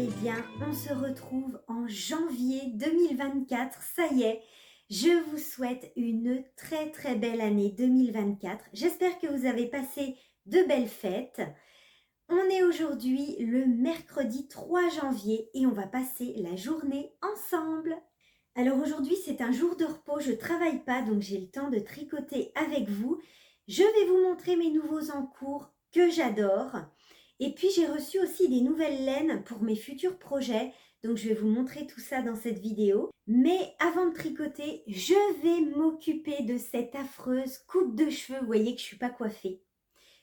allez bien. On se retrouve en janvier 2024. Ça y est, je vous souhaite une très belle année 2024. J'espère que vous avez passé de belles fêtes. On est aujourd'hui le mercredi 3 janvier et on va passer la journée ensemble. Alors aujourd'hui, c'est un jour de repos. Je ne travaille pas, donc j'ai le temps de tricoter avec vous. Je vais vous montrer mes nouveaux encours que j'adore. Et puis j'ai reçu aussi des nouvelles laines pour mes futurs projets. Donc je vais vous montrer tout ça dans cette vidéo. Mais avant de tricoter, je vais m'occuper de cette affreuse coupe de cheveux. Vous voyez que je ne suis pas coiffée.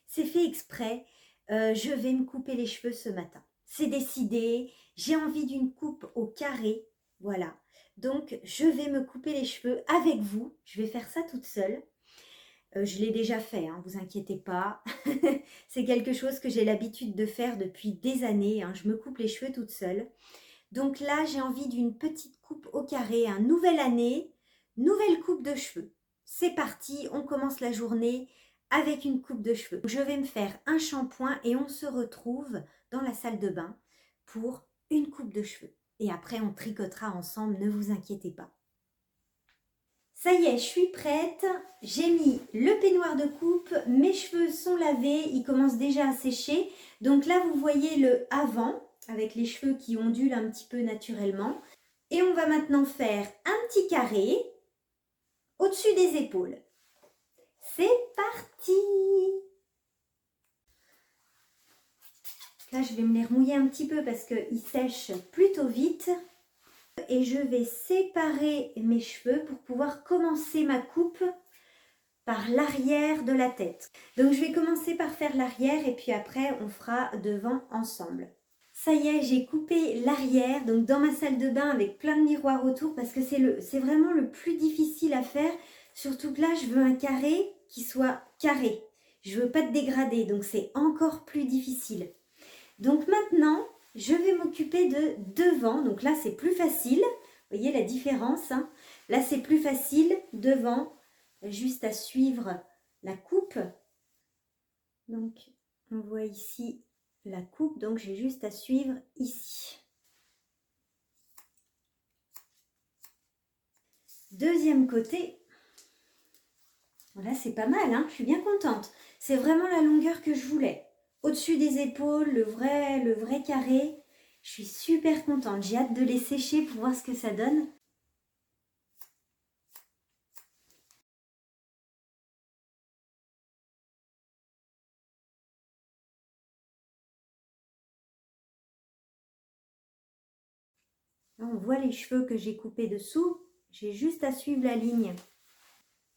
C'est fait exprès. Je vais me couper les cheveux ce matin. C'est décidé. J'ai envie d'une coupe au carré. Voilà. Donc je vais me couper les cheveux avec vous. Je vais faire ça toute seule. Je l'ai déjà fait, hein, vous inquiétez pas. C'est quelque chose que j'ai l'habitude de faire depuis des années. Hein. Je me coupe les cheveux toute seule. Donc là, j'ai envie d'une petite coupe au carré. Hein. Nouvelle année, nouvelle coupe de cheveux. C'est parti, on commence la journée avec une coupe de cheveux. Je vais me faire un shampoing et on se retrouve dans la salle de bain pour une coupe de cheveux. Et après, on tricotera ensemble, ne vous inquiétez pas. Ça y est, je suis prête. J'ai mis le peignoir de coupe. Mes cheveux sont lavés. Ils commencent déjà à sécher. Donc là, vous voyez le avant avec les cheveux qui ondulent un petit peu naturellement. Et on va maintenant faire un petit carré au-dessus des épaules. C'est parti! Là, je vais me les remouiller un petit peu parce qu'ils sèchent plutôt vite. Et je vais séparer mes cheveux pour pouvoir commencer ma coupe par l'arrière de la tête. Donc je vais commencer par faire l'arrière et puis après on fera devant ensemble. Ça y est, j'ai coupé l'arrière, donc dans ma salle de bain avec plein de miroirs autour parce que c'est vraiment le plus difficile à faire. Surtout que là, je veux un carré qui soit carré. Je veux pas de dégradé, donc c'est encore plus difficile. Donc maintenant, je vais m'occuper de devant. Donc là, c'est plus facile. Vous voyez la différence, hein? Là, c'est plus facile devant. Juste à suivre la coupe. Donc, on voit ici la coupe. Donc, j'ai juste à suivre ici. Deuxième côté. Voilà, c'est pas mal, hein? Je suis bien contente. C'est vraiment la longueur que je voulais. Au-dessus des épaules, le vrai carré. Je suis super contente. J'ai hâte de les sécher pour voir ce que ça donne. Là, on voit les cheveux que j'ai coupés dessous. J'ai juste à suivre la ligne.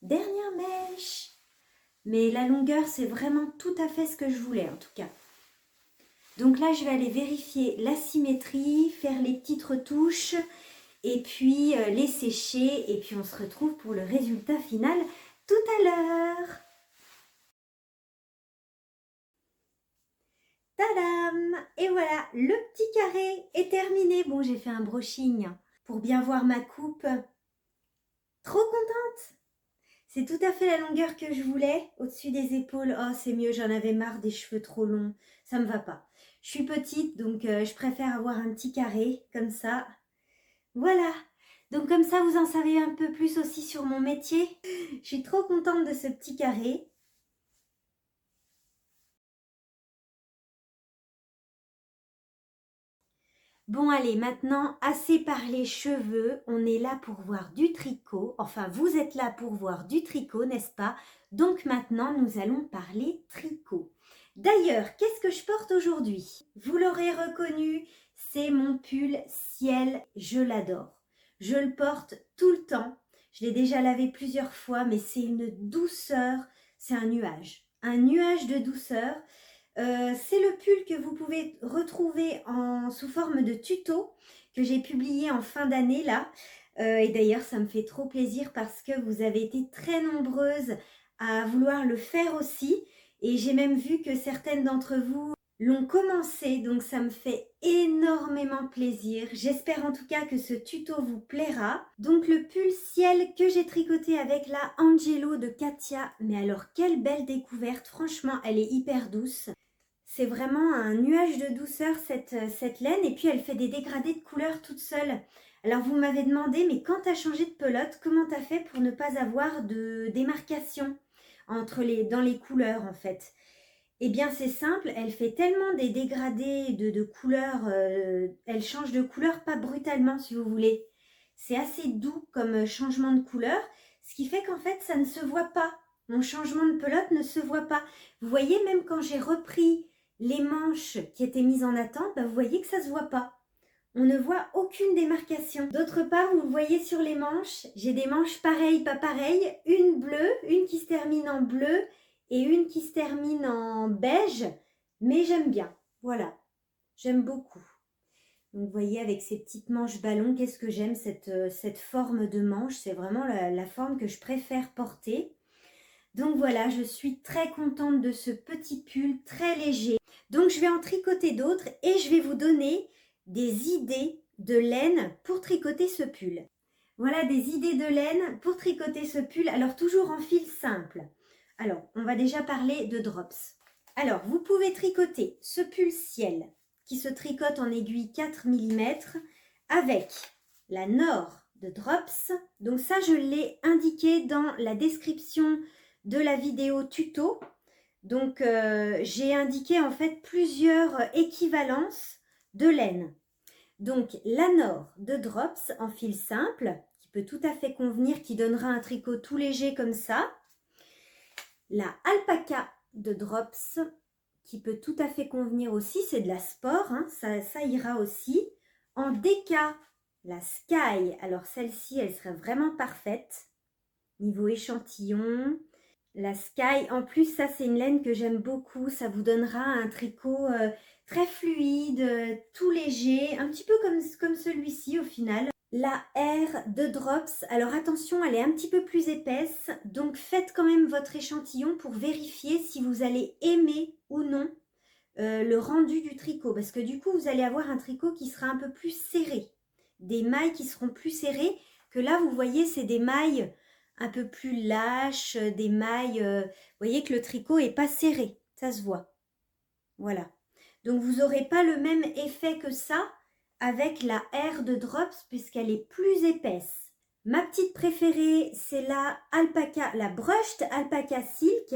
Dernière mèche. Mais la longueur, c'est vraiment tout à fait ce que je voulais en tout cas. Donc là, je vais aller vérifier la symétrie, faire les petites retouches et puis les sécher. Et puis on se retrouve pour le résultat final tout à l'heure. Tadam! Et voilà, le petit carré est terminé. Bon, j'ai fait un brushing pour bien voir ma coupe. Trop contente! C'est tout à fait la longueur que je voulais, au-dessus des épaules. Oh, c'est mieux, j'en avais marre des cheveux trop longs. Ça me va pas. Je suis petite, donc je préfère avoir un petit carré, comme ça. Voilà. Donc comme ça, vous en savez un peu plus aussi sur mon métier. Je suis trop contente de ce petit carré. Bon allez, maintenant, assez parlé cheveux, on est là pour voir du tricot. Enfin, vous êtes là pour voir du tricot, n'est-ce pas? Donc maintenant, nous allons parler tricot. D'ailleurs, qu'est-ce que je porte aujourd'hui? Vous l'aurez reconnu, c'est mon pull ciel, je l'adore. Je le porte tout le temps. Je l'ai déjà lavé plusieurs fois, mais c'est une douceur, c'est un nuage de douceur. C'est le pull que vous pouvez retrouver sous forme de tuto que j'ai publié en fin d'année là. Et d'ailleurs, ça me fait trop plaisir parce que vous avez été très nombreuses à vouloir le faire aussi. Et j'ai même vu que certaines d'entre vous l'ont commencé, donc ça me fait énormément plaisir. J'espère en tout cas que ce tuto vous plaira. Donc le pull ciel que j'ai tricoté avec la Angelo de Katia, mais alors quelle belle découverte, franchement elle est hyper douce. C'est vraiment un nuage de douceur cette laine et puis elle fait des dégradés de couleurs toute seule. Alors vous m'avez demandé, mais quand tu as changé de pelote, comment tu as fait pour ne pas avoir de démarcation dans les couleurs en fait? Eh bien c'est simple, elle fait tellement des dégradés de couleurs, elle change de couleur pas brutalement si vous voulez. C'est assez doux comme changement de couleur, ce qui fait qu'en fait ça ne se voit pas. Mon changement de pelote ne se voit pas. Vous voyez, même quand j'ai repris les manches qui étaient mises en attente, vous voyez que ça ne se voit pas. On ne voit aucune démarcation. D'autre part, vous le voyez sur les manches, j'ai des manches pareilles, pas pareilles, une bleue, une qui se termine en bleu et une qui se termine en beige, mais j'aime bien. Voilà, j'aime beaucoup. Donc vous voyez, avec ces petites manches ballons, qu'est-ce que j'aime cette forme de manche. C'est vraiment la forme que je préfère porter. Donc voilà, je suis très contente de ce petit pull très léger. Donc je vais en tricoter d'autres et je vais vous donner des idées de laine pour tricoter ce pull. Voilà des idées de laine pour tricoter ce pull. Alors toujours en fil simple. Alors on va déjà parler de drops. Alors vous pouvez tricoter ce pull ciel qui se tricote en aiguille 4 mm avec la Nord de Drops. Donc ça je l'ai indiqué dans la description de la vidéo tuto. Donc j'ai indiqué en fait plusieurs équivalences de laine. Donc la Nord de Drops en fil simple qui peut tout à fait convenir, qui donnera un tricot tout léger comme ça. La Alpaca de Drops qui peut tout à fait convenir aussi, c'est de la sport, hein, ça ira aussi. En déca, la Sky, alors celle-ci elle serait vraiment parfaite niveau échantillon. La Sky, en plus ça c'est une laine que j'aime beaucoup, ça vous donnera un tricot très fluide, tout léger, un petit peu comme celui-ci au final. La R de Drops, alors attention, elle est un petit peu plus épaisse, donc faites quand même votre échantillon pour vérifier si vous allez aimer ou non le rendu du tricot, parce que du coup vous allez avoir un tricot qui sera un peu plus serré, des mailles qui seront plus serrées, que là vous voyez c'est des mailles un peu plus lâches, des mailles, vous voyez que le tricot est pas serré, ça se voit. Voilà. Donc vous n'aurez pas le même effet que ça avec la R de Drops puisqu'elle est plus épaisse. Ma petite préférée, c'est la Alpaca, la Brushed Alpaca Silk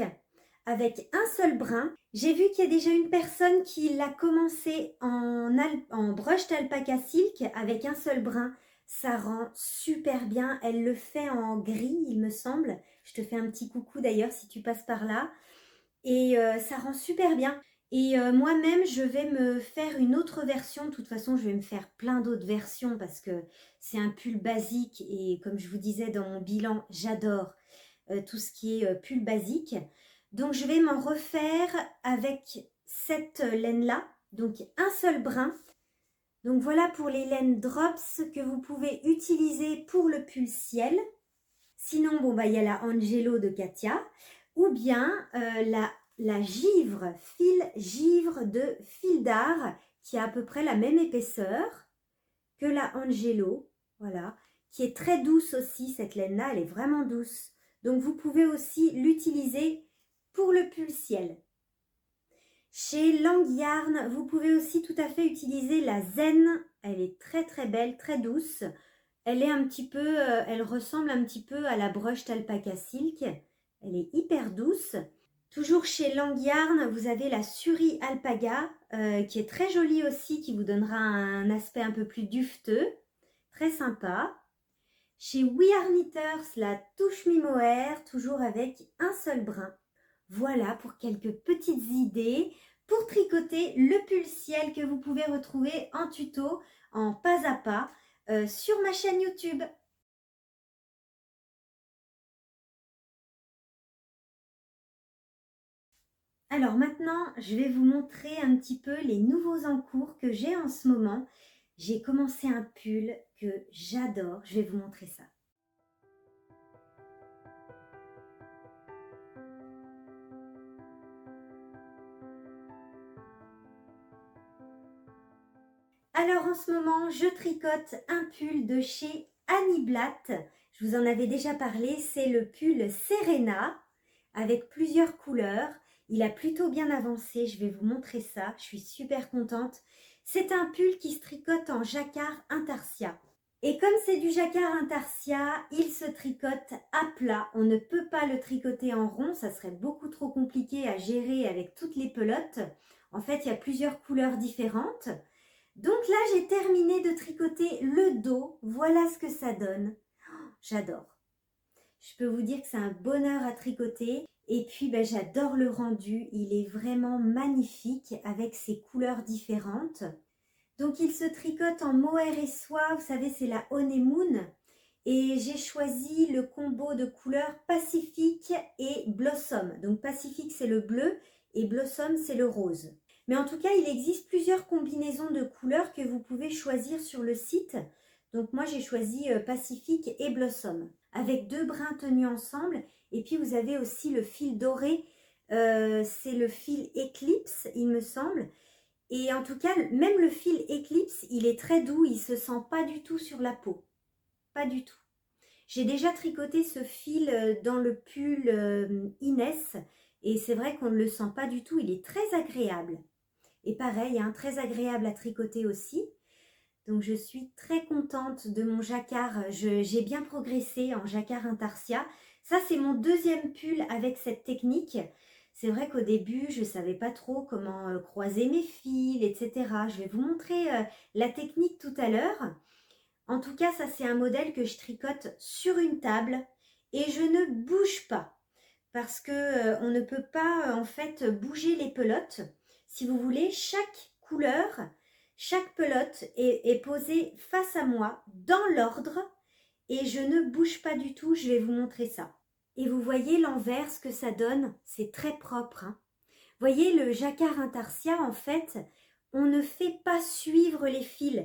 avec un seul brin. J'ai vu qu'il y a déjà une personne qui l'a commencé en Brushed Alpaca Silk avec un seul brin. Ça rend super bien. Elle le fait en gris, il me semble. Je te fais un petit coucou d'ailleurs si tu passes par là. Et ça rend super bien. Et moi-même, je vais me faire une autre version. De toute façon, je vais me faire plein d'autres versions parce que c'est un pull basique. Et comme je vous disais dans mon bilan, j'adore tout ce qui est pull basique. Donc, je vais m'en refaire avec cette laine-là. Donc, un seul brin. Donc, voilà pour les laines Drops que vous pouvez utiliser pour le pull ciel. Sinon, bon, il y a la Angelo de Katia. Ou bien la givre, givre de fil d'art qui a à peu près la même épaisseur que la Angelo, voilà, qui est très douce aussi, cette laine-là, elle est vraiment douce. Donc vous pouvez aussi l'utiliser pour le pull ciel. Chez Lang Yarn, vous pouvez aussi tout à fait utiliser la Zen, elle est très très belle, très douce. Elle est un petit peu, elle ressemble un petit peu à la Brushed Alpaca Silk, elle est hyper douce. Toujours chez Lang Yarn, vous avez la Suri Alpaga qui est très jolie aussi, qui vous donnera un aspect un peu plus dufteux, très sympa. Chez We Are Knitters, la Touche Me Mohair, toujours avec un seul brin. Voilà pour quelques petites idées pour tricoter le pull ciel que vous pouvez retrouver en tuto, en pas à pas, sur ma chaîne YouTube. Alors maintenant, je vais vous montrer un petit peu les nouveaux encours que j'ai en ce moment. J'ai commencé un pull que j'adore, je vais vous montrer ça. Alors en ce moment, je tricote un pull de chez Annie Blatt. Je vous en avais déjà parlé, c'est le pull Serena avec plusieurs couleurs. Il a plutôt bien avancé, je vais vous montrer ça, je suis super contente. C'est un pull qui se tricote en jacquard intarsia. Et comme c'est du jacquard intarsia, il se tricote à plat. On ne peut pas le tricoter en rond, ça serait beaucoup trop compliqué à gérer avec toutes les pelotes. En fait, il y a plusieurs couleurs différentes. Donc là, j'ai terminé de tricoter le dos. Voilà ce que ça donne. Oh, j'adore. Je peux vous dire que c'est un bonheur à tricoter. Et puis, ben, j'adore le rendu. Il est vraiment magnifique avec ses couleurs différentes. Donc, il se tricote en mohair et soie. Vous savez, c'est la honeymoon. Et j'ai choisi le combo de couleurs Pacifique et Blossom. Donc, Pacifique, c'est le bleu et Blossom, c'est le rose. Mais en tout cas, il existe plusieurs combinaisons de couleurs que vous pouvez choisir sur le site. Donc, moi, j'ai choisi Pacifique et Blossom avec 2 brins tenus ensemble. Et puis, vous avez aussi le fil doré. C'est le fil Eclipse, il me semble. Et en tout cas, même le fil Eclipse, il est très doux. Il ne se sent pas du tout sur la peau. Pas du tout. J'ai déjà tricoté ce fil dans le pull Inès. Et c'est vrai qu'on ne le sent pas du tout. Il est très agréable. Et pareil, hein, très agréable à tricoter aussi. Donc je suis très contente de mon jacquard. J'ai bien progressé en jacquard intarsia. Ça, c'est mon deuxième pull avec cette technique. C'est vrai qu'au début, je ne savais pas trop comment croiser mes fils, etc. Je vais vous montrer la technique tout à l'heure. En tout cas, ça, c'est un modèle que je tricote sur une table et je ne bouge pas parce que on ne peut pas en fait bouger les pelotes. Si vous voulez, chaque couleur, chaque pelote est posée face à moi dans l'ordre et je ne bouge pas du tout. Je vais vous montrer ça. Et vous voyez l'envers, ce que ça donne, c'est très propre. Hein. Vous voyez, le jacquard intarsia, en fait, on ne fait pas suivre les fils.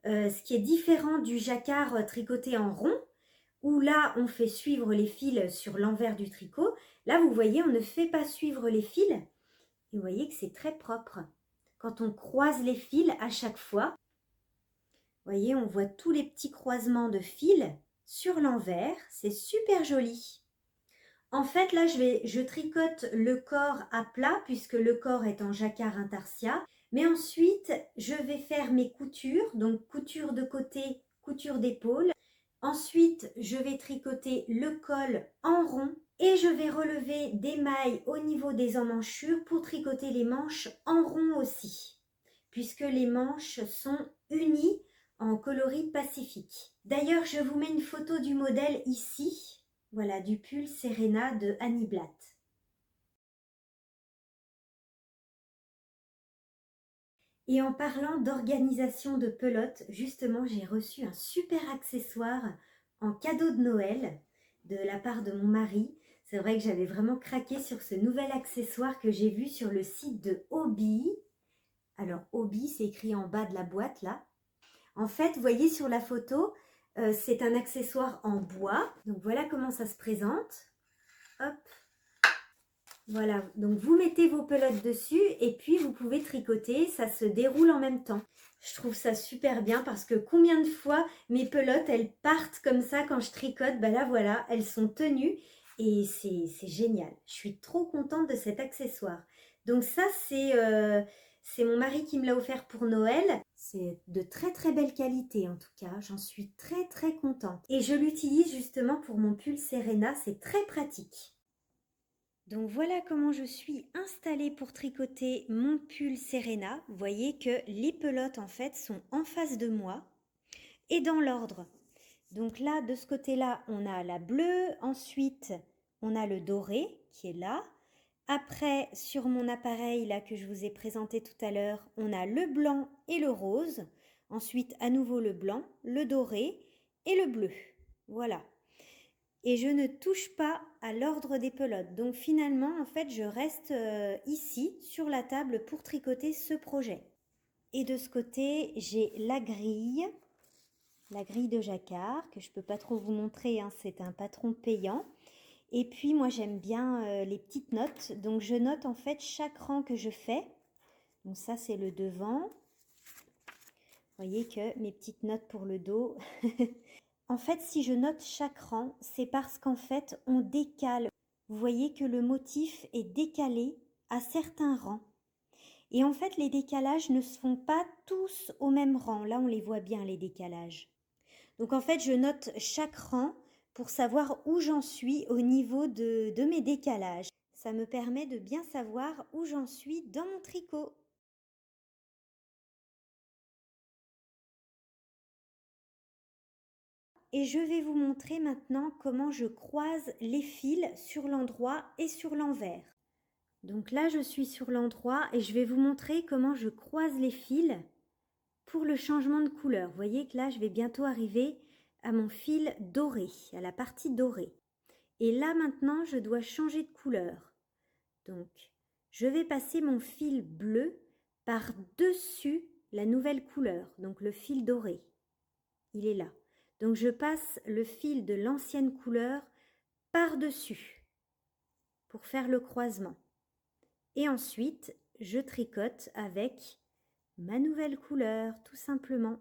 Ce qui est différent du jacquard tricoté en rond, où là, on fait suivre les fils sur l'envers du tricot. Là, vous voyez, on ne fait pas suivre les fils. Et vous voyez que c'est très propre. Quand on croise les fils à chaque fois, vous voyez, on voit tous les petits croisements de fils sur l'envers. C'est super joli. En fait, là, je tricote le corps à plat, puisque le corps est en jacquard intarsia. Mais ensuite, je vais faire mes coutures, donc couture de côté, couture d'épaule. Ensuite, je vais tricoter le col en rond et je vais relever des mailles au niveau des emmanchures pour tricoter les manches en rond aussi, puisque les manches sont unies en coloris pacifique. D'ailleurs, je vous mets une photo du modèle ici, voilà, du pull Serena de Annie Blatt. Et en parlant d'organisation de pelotes, justement, j'ai reçu un super accessoire en cadeau de Noël de la part de mon mari. C'est vrai que j'avais vraiment craqué sur ce nouvel accessoire que j'ai vu sur le site de Hobby. Alors, Hobby, c'est écrit en bas de la boîte, là. En fait, vous voyez sur la photo, c'est un accessoire en bois. Donc, voilà comment ça se présente. Hop. Voilà, donc vous mettez vos pelotes dessus et puis vous pouvez tricoter, ça se déroule en même temps. Je trouve ça super bien parce que combien de fois mes pelotes, elles partent comme ça quand je tricote, ben là voilà, elles sont tenues et c'est génial. Je suis trop contente de cet accessoire. Donc ça, c'est mon mari qui me l'a offert pour Noël. C'est de très très belle qualité en tout cas, j'en suis très très contente. Et je l'utilise justement pour mon pull Serena, c'est très pratique. Donc voilà comment je suis installée pour tricoter mon pull Serena. Vous voyez que les pelotes en fait sont en face de moi et dans l'ordre. Donc là, de ce côté-là, on a la bleue. Ensuite, on a le doré qui est là. Après, sur mon appareil là que je vous ai présenté tout à l'heure, on a le blanc et le rose. Ensuite, à nouveau le blanc, le doré et le bleu. Voilà. Et je ne touche pas à l'ordre des pelotes. Donc finalement, en fait, je reste ici sur la table pour tricoter ce projet. Et de ce côté, j'ai la grille de jacquard, que je ne peux pas trop vous montrer, hein, c'est un patron payant. Et puis moi, j'aime bien les petites notes. Donc je note en fait chaque rang que je fais. Donc ça, c'est le devant. Vous voyez que mes petites notes pour le dos... En fait, si je note chaque rang, c'est parce qu'en fait, on décale. Vous voyez que le motif est décalé à certains rangs. Et en fait, les décalages ne se font pas tous au même rang. Là, on les voit bien, les décalages. Donc en fait, je note chaque rang pour savoir où j'en suis au niveau de mes décalages. Ça me permet de bien savoir où j'en suis dans mon tricot. Et je vais vous montrer maintenant comment je croise les fils sur l'endroit et sur l'envers. Donc là, je suis sur l'endroit et je vais vous montrer comment je croise les fils pour le changement de couleur. Vous voyez que là, je vais bientôt arriver à mon fil doré, à la partie dorée. Et là, maintenant, je dois changer de couleur. Donc, je vais passer mon fil bleu par-dessus la nouvelle couleur, donc le fil doré. Il est là. Donc, je passe le fil de l'ancienne couleur par-dessus pour faire le croisement. Et ensuite, je tricote avec ma nouvelle couleur, tout simplement.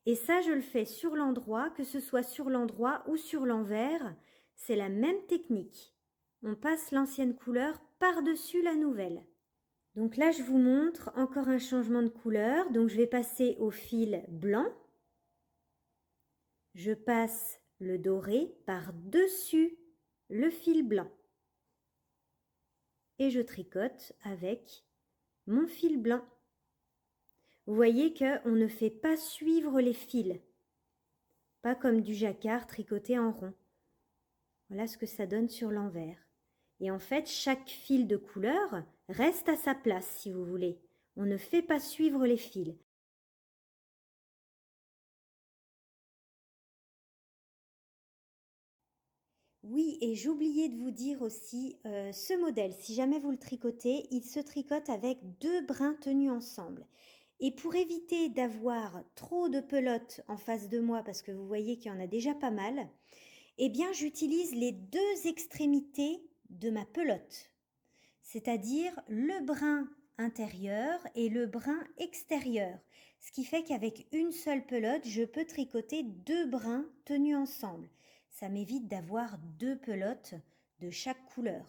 Et ça, je le fais sur l'endroit, que ce soit sur l'endroit ou sur l'envers. C'est la même technique. On passe l'ancienne couleur par-dessus la nouvelle. Donc là, je vous montre encore un changement de couleur. Donc, je vais passer au fil blanc. Je passe le doré par-dessus le fil blanc. Et je tricote avec mon fil blanc. Vous voyez qu'on ne fait pas suivre les fils, pas comme du jacquard tricoté en rond. Voilà ce que ça donne sur l'envers. Et en fait, chaque fil de couleur reste à sa place, si vous voulez. On ne fait pas suivre les fils. Oui, et j'oubliais de vous dire aussi, ce modèle, si jamais vous le tricotez, il se tricote avec 2 brins tenus ensemble. Et pour éviter d'avoir trop de pelotes en face de moi, parce que vous voyez qu'il y en a déjà pas mal, eh bien j'utilise les 2 extrémités de ma pelote, c'est-à-dire le brin intérieur et le brin extérieur, ce qui fait qu'avec une seule pelote, je peux tricoter 2 brins tenus ensemble. Ça m'évite d'avoir 2 pelotes de chaque couleur.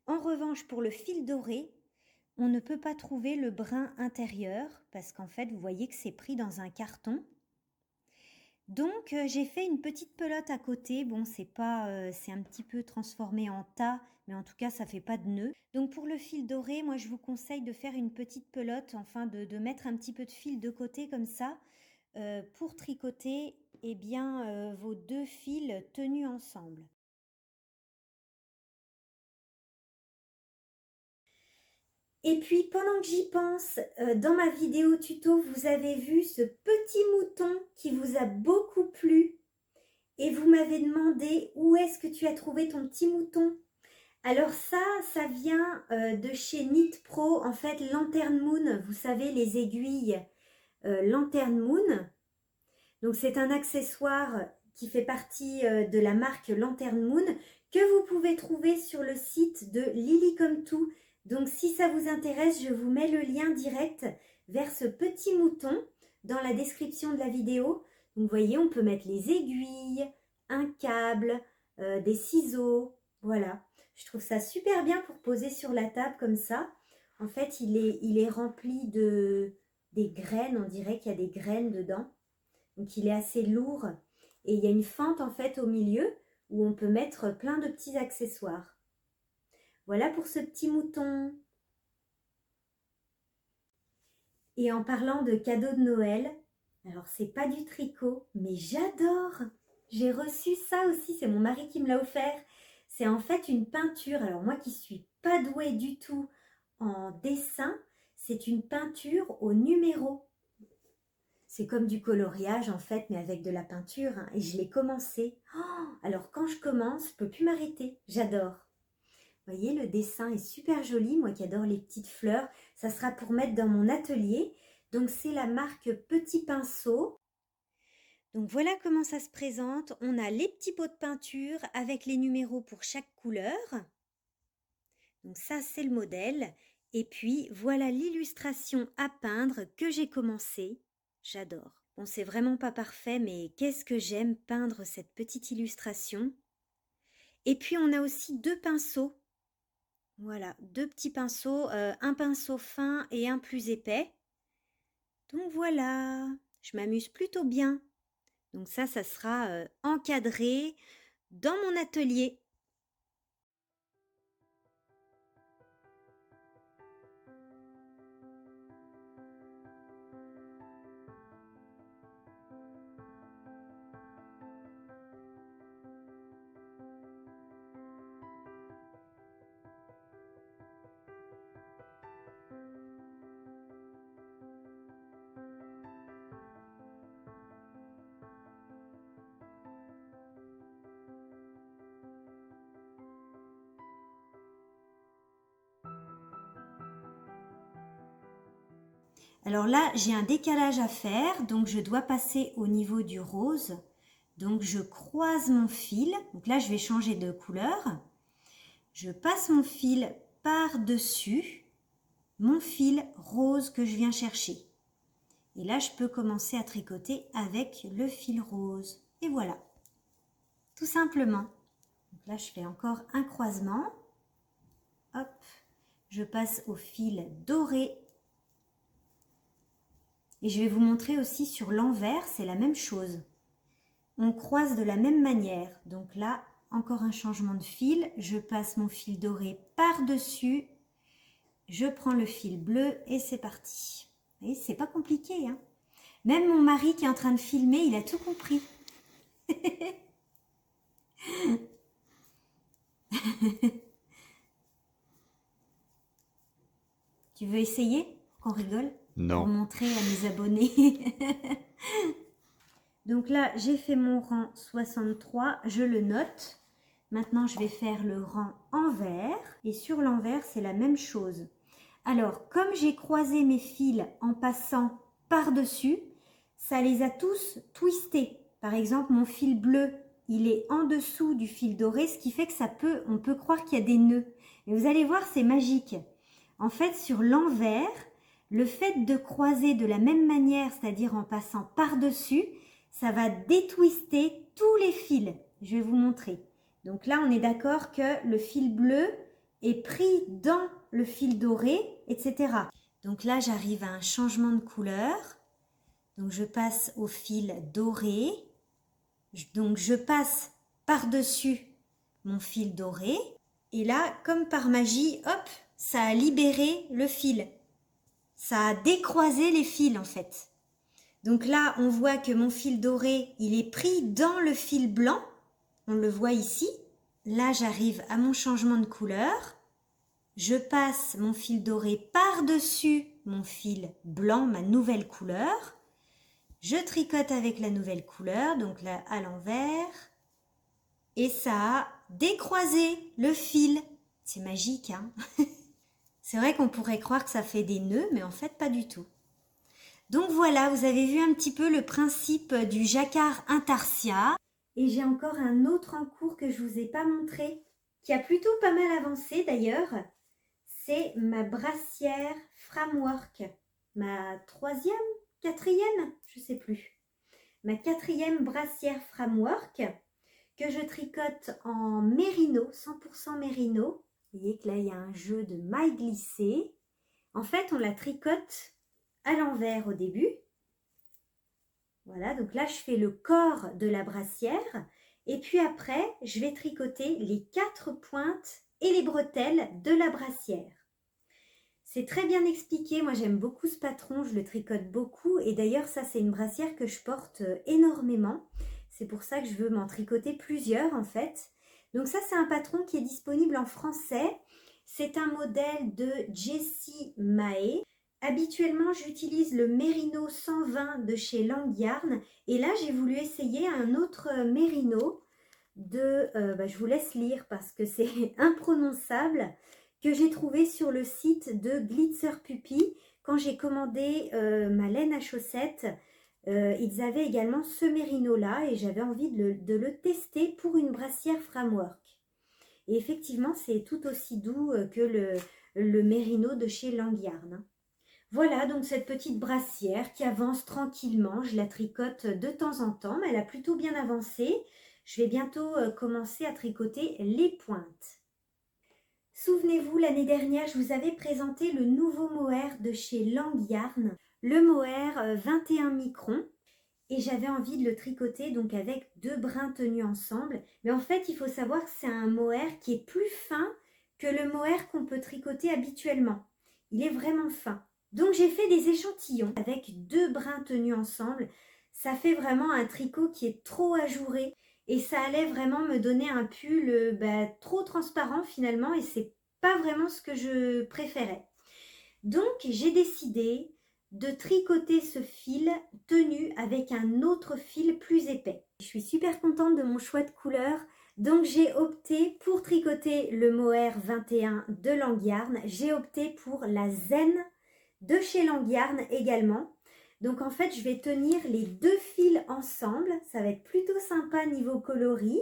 En revanche, pour le fil doré, on ne peut pas trouver le brin intérieur parce qu'en fait, vous voyez que c'est pris dans un carton. Donc, j'ai fait une petite pelote à côté. Bon, c'est un petit peu transformé en tas, mais en tout cas, ça fait pas de nœud. Donc, pour le fil doré, moi, je vous conseille de faire une petite pelote, enfin, de mettre un petit peu de fil de côté comme ça, pour tricoter, eh bien, vos 2 fils tenus ensemble. Et puis pendant que j'y pense, dans ma vidéo tuto, vous avez vu ce petit mouton qui vous a beaucoup plu et vous m'avez demandé où est-ce que tu as trouvé ton petit mouton. Alors ça vient de chez Knit Pro, en fait Lantern Moon, vous savez les aiguilles Lantern Moon. Donc c'est un accessoire qui fait partie de la marque Lantern Moon que vous pouvez trouver sur le site de Lilycom2. Donc si ça vous intéresse, je vous mets le lien direct vers ce petit mouton dans la description de la vidéo. Donc vous voyez, on peut mettre les aiguilles, un câble, des ciseaux, voilà. Je trouve ça super bien pour poser sur la table comme ça. En fait, il est rempli des graines, on dirait qu'il y a des graines dedans. Donc il est assez lourd et il y a une fente en fait au milieu où on peut mettre plein de petits accessoires. Voilà pour ce petit mouton. Et en parlant de cadeaux de Noël, alors c'est pas du tricot, mais j'adore. J'ai reçu ça aussi, c'est mon mari qui me l'a offert. C'est en fait une peinture. Alors moi qui suis pas douée du tout en dessin, c'est une peinture au numéro. C'est comme du coloriage en fait, mais avec de la peinture. Hein, et je l'ai commencé. Oh, alors quand je commence, je peux plus m'arrêter. J'adore. Vous voyez, le dessin est super joli. Moi qui adore les petites fleurs. Ça sera pour mettre dans mon atelier. Donc c'est la marque Petit Pinceau. Donc voilà comment ça se présente. On a les petits pots de peinture avec les numéros pour chaque couleur. Donc ça c'est le modèle. Et puis voilà l'illustration à peindre que j'ai commencé. J'adore. Bon, c'est vraiment pas parfait, mais qu'est-ce que j'aime peindre cette petite illustration. Et puis, on a aussi 2 pinceaux Voilà, deux petits pinceaux, un pinceau fin et un plus épais. Donc voilà, je m'amuse plutôt bien. Donc ça sera encadré dans mon atelier. Alors là, j'ai un décalage à faire, donc je dois passer au niveau du rose. Donc je croise mon fil, donc là je vais changer de couleur. Je passe mon fil par-dessus mon fil rose que je viens chercher. Et là, je peux commencer à tricoter avec le fil rose. Et voilà, tout simplement. Donc là, je fais encore un croisement. Hop, je passe au fil doré. Et je vais vous montrer aussi sur l'envers, c'est la même chose. On croise de la même manière. Donc là, encore un changement de fil. Je passe mon fil doré par-dessus. Je prends le fil bleu et c'est parti. Vous voyez, c'est pas compliqué, hein. Même mon mari qui est en train de filmer, il a tout compris. Tu veux essayer qu'on rigole? Non. Pour montrer à mes abonnés. Donc là, j'ai fait mon rang 63, je le note. Maintenant, je vais faire le rang envers. Et sur l'envers, c'est la même chose. Alors, comme j'ai croisé mes fils en passant par-dessus, ça les a tous twistés. Par exemple, mon fil bleu, il est en dessous du fil doré, ce qui fait que on peut croire qu'il y a des nœuds. Et vous allez voir, c'est magique. En fait, sur l'envers, le fait de croiser de la même manière, c'est-à-dire en passant par-dessus, ça va détwister tous les fils. Je vais vous montrer. Donc là, on est d'accord que le fil bleu est pris dans le fil doré, etc. Donc là, j'arrive à un changement de couleur. Donc je passe au fil doré. Donc je passe par-dessus mon fil doré. Et là, comme par magie, hop, ça a libéré le fil. Ça a décroisé les fils en fait. Donc là, on voit que mon fil doré, il est pris dans le fil blanc. On le voit ici. Là, j'arrive à mon changement de couleur. Je passe mon fil doré par-dessus mon fil blanc, ma nouvelle couleur. Je tricote avec la nouvelle couleur, donc là à l'envers. Et ça a décroisé le fil. C'est magique, hein? C'est vrai qu'on pourrait croire que ça fait des nœuds, mais en fait pas du tout. Donc voilà, vous avez vu un petit peu le principe du jacquard intarsia. Et j'ai encore un autre en cours que je ne vous ai pas montré, qui a plutôt pas mal avancé d'ailleurs. C'est ma brassière framework. Ma troisième, quatrième, je ne sais plus. Ma quatrième brassière framework que je tricote en mérino, 100% mérino. Vous voyez que là, il y a un jeu de mailles glissées. En fait, on la tricote à l'envers au début. Voilà, donc là, je fais le corps de la brassière. Et puis après, je vais tricoter les 4 pointes et les bretelles de la brassière. C'est très bien expliqué. Moi, j'aime beaucoup ce patron. Je le tricote beaucoup. Et d'ailleurs, ça, c'est une brassière que je porte énormément. C'est pour ça que je veux m'en tricoter plusieurs, en fait. Donc ça, c'est un patron qui est disponible en français. C'est un modèle de Jessie Mae. Habituellement, j'utilise le Mérino 120 de chez Langyarn. Et là, j'ai voulu essayer un autre Mérino de... je vous laisse lire parce que c'est imprononçable, que j'ai trouvé sur le site de Glitzer Puppy. Quand j'ai commandé ma laine à chaussettes, ils avaient également ce Mérino-là et j'avais envie de le tester pour une brassière framework. Et effectivement, c'est tout aussi doux que le Mérino de chez Langyarn. Voilà donc cette petite brassière qui avance tranquillement. Je la tricote de temps en temps, mais elle a plutôt bien avancé. Je vais bientôt commencer à tricoter les pointes. Souvenez-vous, l'année dernière, je vous avais présenté le nouveau mohair de chez Langyarn, le mohair 21 microns. Et j'avais envie de le tricoter donc avec 2 brins tenus ensemble. Mais en fait, il faut savoir que c'est un mohair qui est plus fin que le mohair qu'on peut tricoter habituellement. Il est vraiment fin. Donc j'ai fait des échantillons avec 2 brins tenus ensemble. Ça fait vraiment un tricot qui est trop ajouré. Et ça allait vraiment me donner un pull trop transparent finalement. Et c'est pas vraiment ce que je préférais. Donc j'ai décidé de tricoter ce fil tenu avec un autre fil plus épais. Je suis super contente de mon choix de couleur. Donc j'ai opté pour tricoter le mohair 21 de Langyarn. J'ai opté pour la Zen de chez Langyarn également. Donc en fait je vais tenir les 2 fils ensemble. Ça va être plutôt sympa niveau coloris.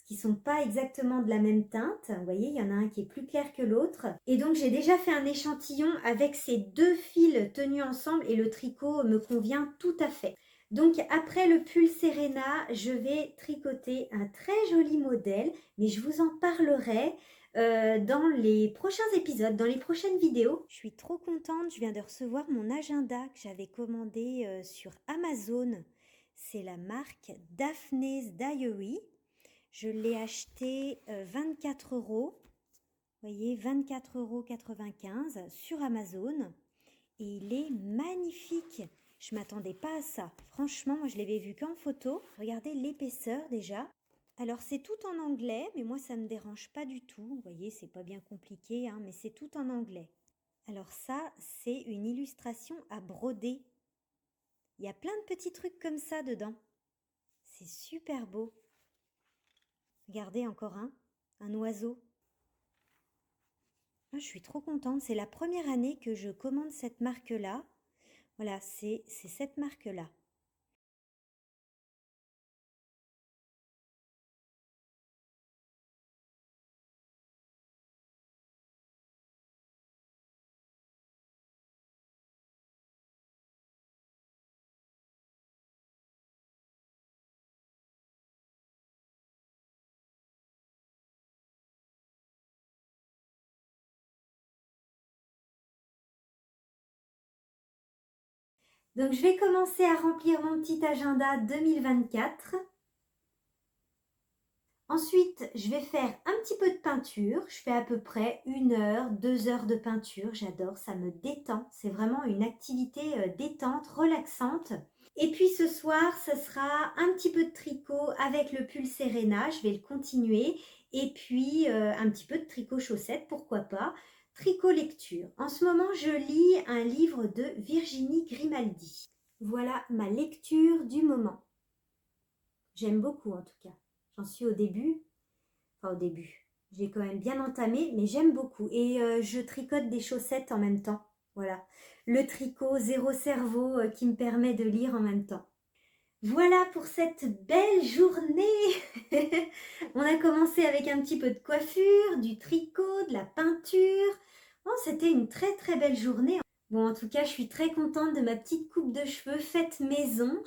Qui sont pas exactement de la même teinte. Vous voyez, il y en a un qui est plus clair que l'autre. Et donc, j'ai déjà fait un échantillon avec ces 2 fils tenus ensemble et le tricot me convient tout à fait. Donc, après le pull Serena, je vais tricoter un très joli modèle, mais je vous en parlerai dans les prochains épisodes, dans les prochaines vidéos. Je suis trop contente, je viens de recevoir mon agenda que j'avais commandé sur Amazon. C'est la marque Daphne's Diary. Je l'ai acheté 24 €, vous voyez, 24,95 € sur Amazon. Et il est magnifique. Je ne m'attendais pas à ça. Franchement, moi je l'avais vu qu'en photo. Regardez l'épaisseur déjà. Alors c'est tout en anglais, mais moi ça ne me dérange pas du tout. Vous voyez, c'est pas bien compliqué, hein, mais c'est tout en anglais. Alors ça, c'est une illustration à broder. Il y a plein de petits trucs comme ça dedans. C'est super beau. Regardez encore un oiseau. Ah, je suis trop contente, c'est la première année que je commande cette marque-là. Voilà, c'est cette marque-là. Donc je vais commencer à remplir mon petit agenda 2024. Ensuite, je vais faire un petit peu de peinture. Je fais à peu près 1 heure, 2 heures de peinture. J'adore, ça me détend. C'est vraiment une activité détente, relaxante. Et puis ce soir, ce sera un petit peu de tricot avec le pull Serena. Je vais le continuer. Et puis un petit peu de tricot chaussette, pourquoi pas. Tricot lecture. En ce moment, je lis un livre de Virginie Grimaldi. Voilà ma lecture du moment. J'aime beaucoup en tout cas. J'en suis au début. Enfin au début. J'ai quand même bien entamé, mais j'aime beaucoup. Et je tricote des chaussettes en même temps. Voilà. Le tricot zéro cerveau qui me permet de lire en même temps. Voilà pour cette belle journée. On a commencé avec un petit peu de coiffure, du tricot, de la peinture. Oh, c'était une très très belle journée. Bon, en tout cas, je suis très contente de ma petite coupe de cheveux faite maison.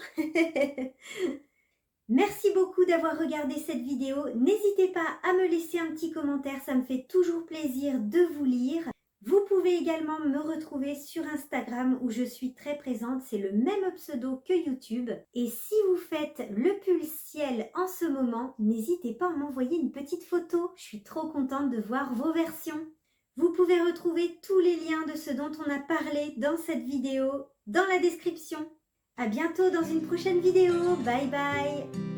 Merci beaucoup d'avoir regardé cette vidéo. N'hésitez pas à me laisser un petit commentaire, ça me fait toujours plaisir de vous lire. Vous pouvez également me retrouver sur Instagram où je suis très présente, c'est le même pseudo que YouTube. Et si vous faites le pull ciel en ce moment, n'hésitez pas à m'envoyer une petite photo. Je suis trop contente de voir vos versions. Vous pouvez retrouver tous les liens de ce dont on a parlé dans cette vidéo dans la description. À bientôt dans une prochaine vidéo. Bye bye.